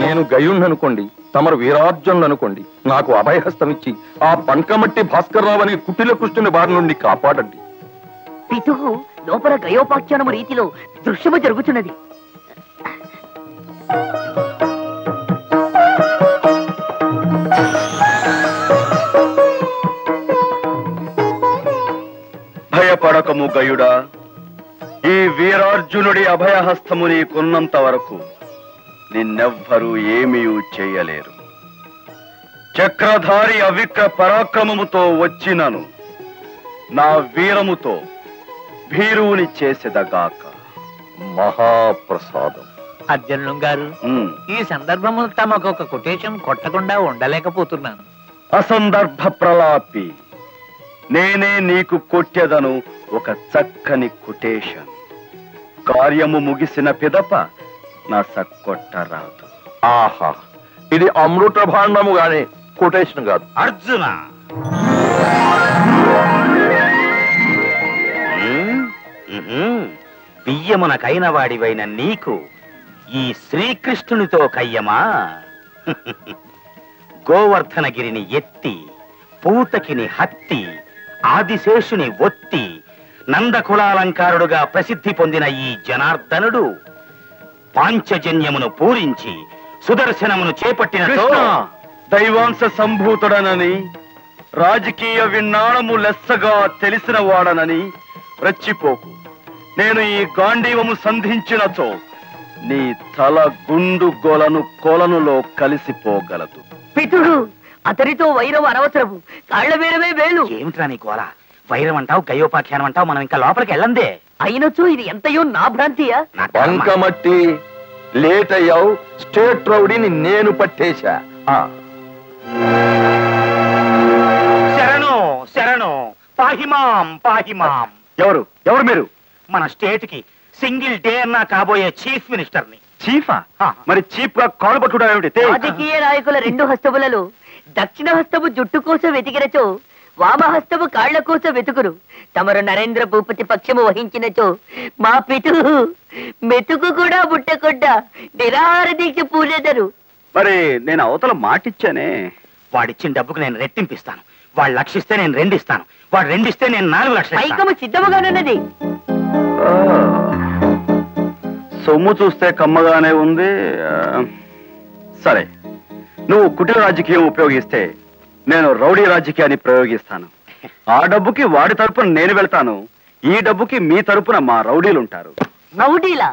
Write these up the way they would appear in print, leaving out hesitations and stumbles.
నేను గయుణ్ణనుకోండి, తమరు వీరార్జునులనుకోండి, నాకు అభయహస్తమిచ్చి ఆ బంకమట్టి భాస్కర్రావు అనే కుటిల కృష్ణుని బారి నుండి కాపాడండి. పితుహు లోపల గయోపాఖ్యానము రీతిలో దృశ్యము జరుగుతున్నది. భయపడకము గయుడా, ఈ వీరార్జునుడి అభయహస్తము నీకున్నంత వరకు నిన్నెవ్వరూ ఏమీ చేయలేరు. చక్రధారి అవిక్ర పరాక్రమముతో వచ్చినను నా వీరముతో భీరువుని చేసేదగాక. మహాప్రసాదం. అర్జునులు గారు, ఈ సందర్భము తమకు ఒక కొటేషన్ కొట్టకుండా ఉండలేకపోతున్నాను. అసందర్భ ప్రలాపి, నేనే నీకు కొట్టెదను ఒక చక్కని కొటేషన్. కార్యము ముగిసిన పిదప నా సక్కొట్టరాదు. ఆహా, ఇది అమృత భాండము గానే, కొటేషన్ కాదు. అర్జున, బియ్యమునకైన వాడివైన నీకు ఈ శ్రీకృష్ణునితో కయ్యమా? గోవర్ధనగిరిని ఎత్తి, పూతకిని హత్తి, ఆదిశేషుని ఒత్తి, నందకులాలంకారుడుగా ప్రసిద్ధి పొందిన ఈ జనార్దనుడు పాంచజన్యమును పూరించి సుదర్శనమును చేపట్టిన దైవాంశ సంభూతుడనని, రాజకీయ విన్నాణము లెస్సగా తెలిసిన వాడనని రెచ్చిపోకు. నేను ఈ గాంధీవము సంధించినచో నీ తల గుండు కొలనులో కలిసిపోగలదు. పితుడు, అతనితో వైరం అనవసరము, కాళ్ల వీరమే వేలు. ఏమిట్రా నీ గోల? వైరం అంటావు, గయోపాఖ్యానం అంటావు, మనం ఇంకా లోపలికి వెళ్ళందే. అయినచో ఇది ఎంతయో నా భ్రాంతియా? బంకమట్టి, లేట్ అయ్యావు. స్టేట్ రౌడీని నేను పట్టేశా. శరణు శరణు, పాహిమాం పాహిమాం. ఎవరు మీరు? మన స్టేట్ కి సింగిల్ డే అన్నా కాబోయే చీఫ్ మినిస్టర్ ని. చీఫా? మరి చీఫ్ గా కాలు పట్టుకోవడం ఏమిటి? రాజకీయ నాయకుల రెండు హస్తములలో దక్షిణ హస్తము జుట్టు కోసం వెతికినచో, వామహస్తము కాళ్ల కోసం వెతుకురు. తమరు నరేంద్ర భూపతి పక్షము వహించినచో మా పితు మెతుకు కూడా ముట్టకుండా నిరాహార దీక్ష పూజెదరు. మరి నేను అవతల మాటిచ్చానే. వాడిచ్చిన డబ్బుకు నేను రెట్టింపిస్తాను. వాడు లక్షిస్తే నేను రెండిస్తాను. వాడు రెండిస్తే నేను 4 లక్షలు. పైకము సిద్ధముగానున్నది. సొమ్ము చూస్తే కమ్మగానే ఉంది. సరే, నువ్వు కుటీర రాజకీయం ఉపయోగిస్తే నేను రౌడీ రాజకీయాన్ని ప్రయోగిస్తాను. ఆ డబ్బుకి వాడి తరపున నేను వెళ్తాను, ఈ డబ్బుకి మీ తరపున మా రౌడీలుంటారు. రౌడీలా?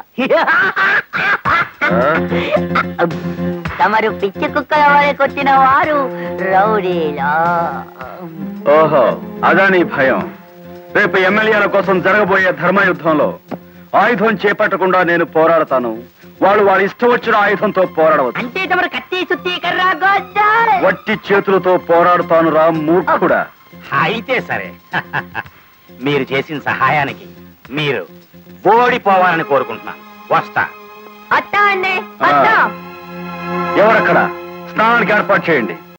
తమరు పిచ్చి కుక్కల వారి కొట్టిన వారు రౌడీలా? ఓహో, అదా నీ భయం. రేపు ఎమ్మెల్యేల కోసం జరగబోయే ధర్మయుద్ధంలో ఆయుధం చేపట్టకుండా నేను పోరాడతాను. వాళ్ళు వాళ్ళ ఇష్టం వచ్చిన ఆయుధంతో పోరాడవచ్చు. అంటే తమరు కత్తి, సుత్తి, కర్ర, గొడ్డ వట్టి చేతులతో పోరాడుతాను రా మూర్ఖుడా. అయితే సరే, మీరు చేసిన సహాయానికి మీరు ఓడిపోవాలని కోరుకుంటున్నాను. వస్తా. అట్టా అండి, అట్టా. ఎవరక్కడ? స్నానానికి ఏర్పాటు చేయండి.